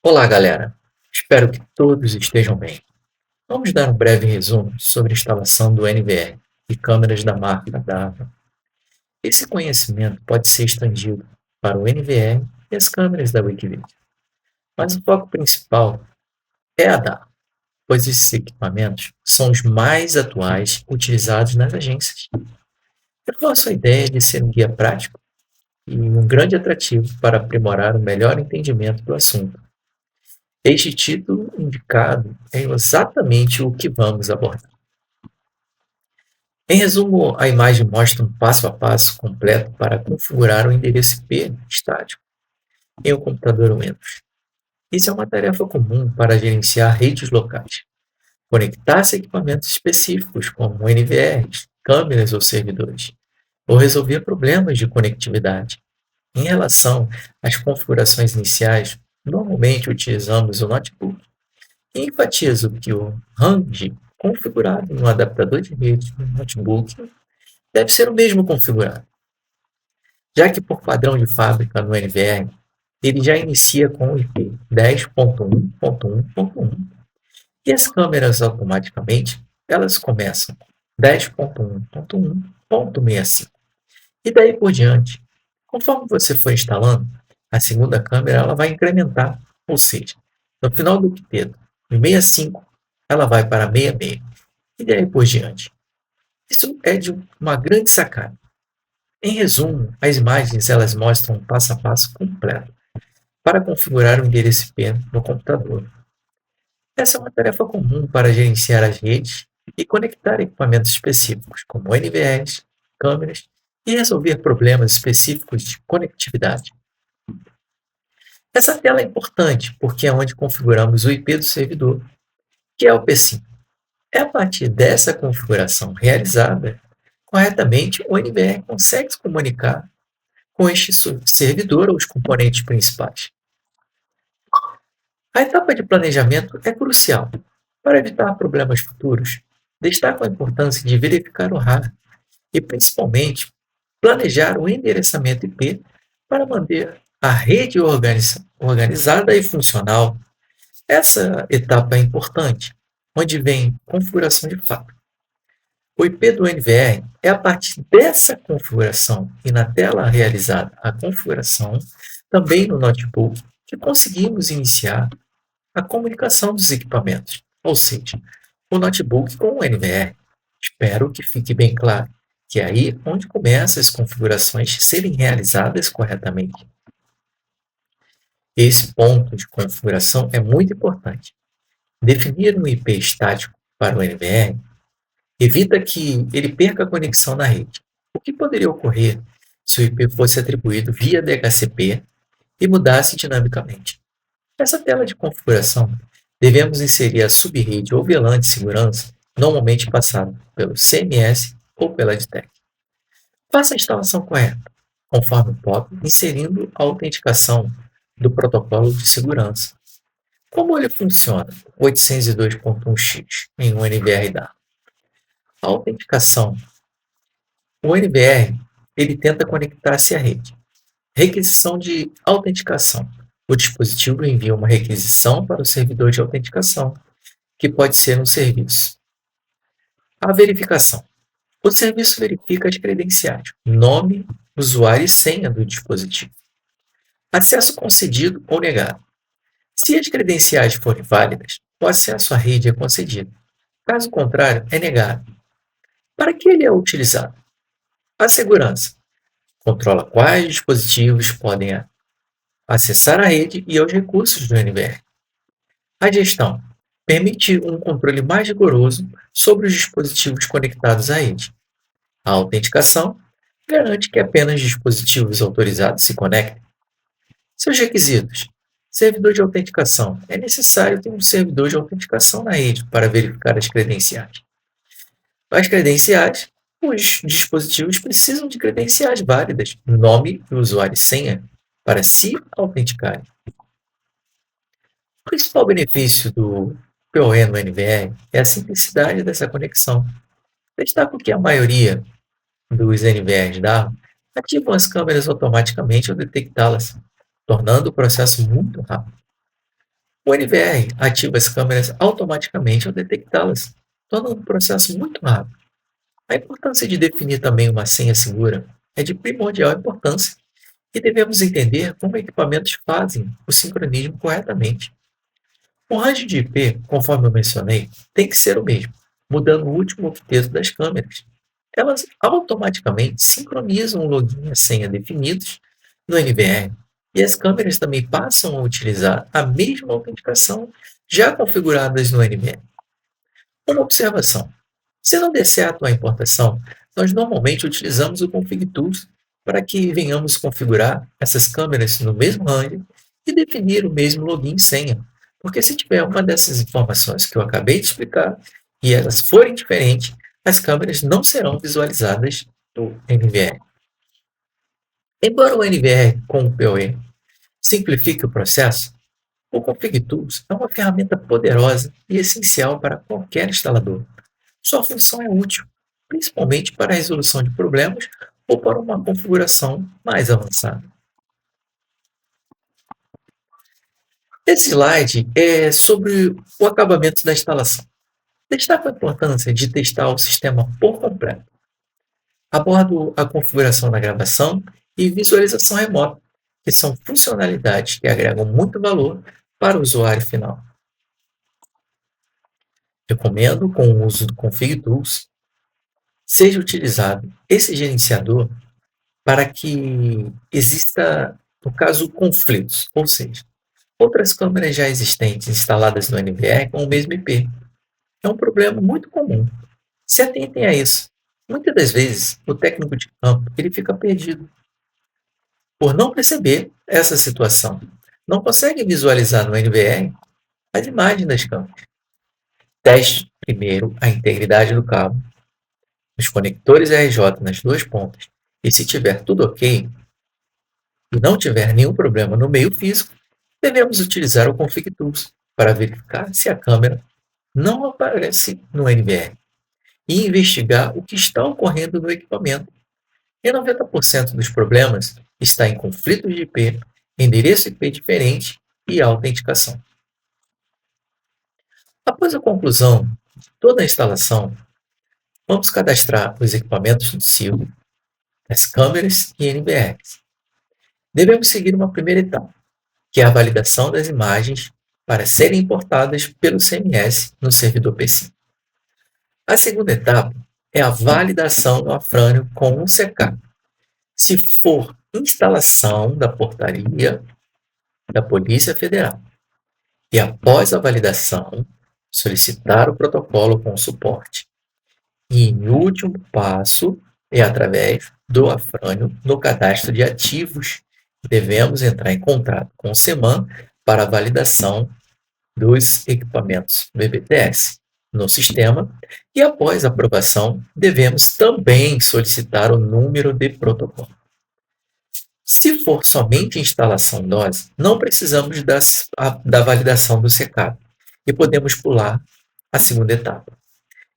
Olá, galera! Espero que todos estejam bem. Vamos dar um breve resumo sobre a instalação do NVR e câmeras da marca Dava. Esse conhecimento pode ser estendido para o NVR e as câmeras da Wikivid, mas o foco principal é a Dava, pois esses equipamentos são os mais atuais utilizados nas agências. Reforço a ideia de ser um guia prático e um grande atrativo para aprimorar o melhor entendimento do assunto. Este título indicado é exatamente o que vamos abordar. Em resumo, a imagem mostra um passo a passo completo para configurar o endereço IP estático em um computador Windows. Isso é uma tarefa comum para gerenciar redes locais, conectar-se a equipamentos específicos como NVRs, câmeras ou servidores, ou resolver problemas de conectividade. Em relação às configurações iniciais, normalmente utilizamos o notebook e enfatizo que o RAND configurado no adaptador de rede do notebook deve ser o mesmo configurado, já que por padrão de fábrica no NVR, ele já inicia com o IP 10.1.1.1 e as câmeras automaticamente elas começam com 10.1.1.65 e daí por diante. Conforme você for instalando, a segunda câmera ela vai incrementar, ou seja, no final do IP 65, ela vai para 66 e daí por diante. Isso é de uma grande sacada. Em resumo, as imagens elas mostram um passo a passo completo para configurar o endereço IP no computador. Essa é uma tarefa comum para gerenciar as redes e conectar equipamentos específicos, como NVRs, câmeras, e resolver problemas específicos de conectividade. Essa tela é importante porque é onde configuramos o IP do servidor, que é o P5. É a partir dessa configuração realizada corretamente, o NVR consegue se comunicar com este servidor ou os componentes principais. A etapa de planejamento é crucial para evitar problemas futuros. Destaco a importância de verificar o hardware e, principalmente, planejar o endereçamento IP para manter a rede organizada e funcional. Essa etapa é importante, onde vem configuração de fábrica. O IP do NVR é a partir dessa configuração e na tela realizada a configuração, também no notebook, que conseguimos iniciar a comunicação dos equipamentos, ou seja, o notebook com o NVR. Espero que fique bem claro que é aí onde começam as configurações serem realizadas corretamente. Esse ponto de configuração é muito importante. Definir um IP estático para o NVR evita que ele perca a conexão na rede. O que poderia ocorrer se o IP fosse atribuído via DHCP e mudasse dinamicamente? Nessa tela de configuração, devemos inserir a subrede ou VLAN de segurança, normalmente passado pelo CMS ou pela DTEC. Faça a instalação correta, conforme o POP, inserindo a autenticação do protocolo de segurança. Como ele funciona 802.1x em um NVR da a autenticação. O NVR ele tenta conectar-se à rede. Requisição de autenticação. O dispositivo envia uma requisição para o servidor de autenticação, que pode ser um serviço. A verificação. O serviço verifica as credenciais, nome, usuário e senha do dispositivo. Acesso concedido ou negado. Se as credenciais forem válidas, o acesso à rede é concedido. Caso contrário, é negado. Para que ele é utilizado? A segurança. Controla quais dispositivos podem acessar a rede e aos recursos do NVR. A gestão. Permite um controle mais rigoroso sobre os dispositivos conectados à rede. A autenticação garante que apenas dispositivos autorizados se conectem. Seus requisitos. Servidor de autenticação. É necessário ter um servidor de autenticação na rede para verificar as credenciais. As credenciais. Os dispositivos precisam de credenciais válidas, nome do usuário e senha, para se autenticarem. O principal benefício do PoE no NVR é a simplicidade dessa conexão. Destaco que a maioria dos NVRs da ativam as câmeras automaticamente ao detectá-las, tornando o processo muito rápido. O NVR ativa as câmeras automaticamente ao detectá-las, tornando o processo muito rápido. A importância de definir também uma senha segura é de primordial importância e devemos entender como equipamentos fazem o sincronismo corretamente. O range de IP, conforme eu mencionei, tem que ser o mesmo, mudando o último octeto das câmeras. Elas automaticamente sincronizam o login e a senha definidos no NVR, e as câmeras também passam a utilizar a mesma autenticação já configuradas no NVR. Uma observação: se não der certo a importação, nós normalmente utilizamos o Config Tools para que venhamos configurar essas câmeras no mesmo range e definir o mesmo login e senha. Porque se tiver uma dessas informações que eu acabei de explicar e elas forem diferentes, as câmeras não serão visualizadas do NVR. Embora o NVR com o PoE simplifique o processo, o Config Tools é uma ferramenta poderosa e essencial para qualquer instalador. Sua função é útil, principalmente para a resolução de problemas ou para uma configuração mais avançada. Esse slide é sobre o acabamento da instalação. Destaco a importância de testar o sistema por completo. Abordo a configuração da gravação e visualização remota, que são funcionalidades que agregam muito valor para o usuário final. Recomendo, com o uso do Config Tools, seja utilizado esse gerenciador para que exista, no caso, conflitos, ou seja, outras câmeras já existentes instaladas no NVR com o mesmo IP. É um problema muito comum. Se atentem a isso. Muitas das vezes, o técnico de campo ele fica perdido por não perceber essa situação. Não consegue visualizar no NVR as imagens das câmeras. Teste primeiro a integridade do cabo, os conectores RJ nas duas pontas, e se tiver tudo ok, e não tiver nenhum problema no meio físico, devemos utilizar o Config Tools para verificar se a câmera não aparece no NVR e investigar o que está ocorrendo no equipamento. E 90% dos problemas está em conflitos de IP, endereço IP diferente e autenticação. Após a conclusão de toda a instalação, vamos cadastrar os equipamentos do SIL, as câmeras e NVRs. Devemos seguir uma primeira etapa, que é a validação das imagens para serem importadas pelo CMS no servidor PC. A segunda etapa é a validação do Afrânio com um CK. Se for instalação da portaria da Polícia Federal. E após a validação, solicitar o protocolo com suporte. E em último passo, é através do Afrânio no cadastro de ativos. Devemos entrar em contato com o CEMAN para a validação dos equipamentos BBTS no sistema e após a aprovação, devemos também solicitar o número de protocolo. Se for somente instalação DOS, não precisamos da validação do secado e podemos pular a segunda etapa.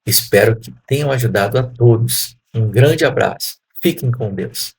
Espero que tenham ajudado a todos. Um grande abraço. Fiquem com Deus.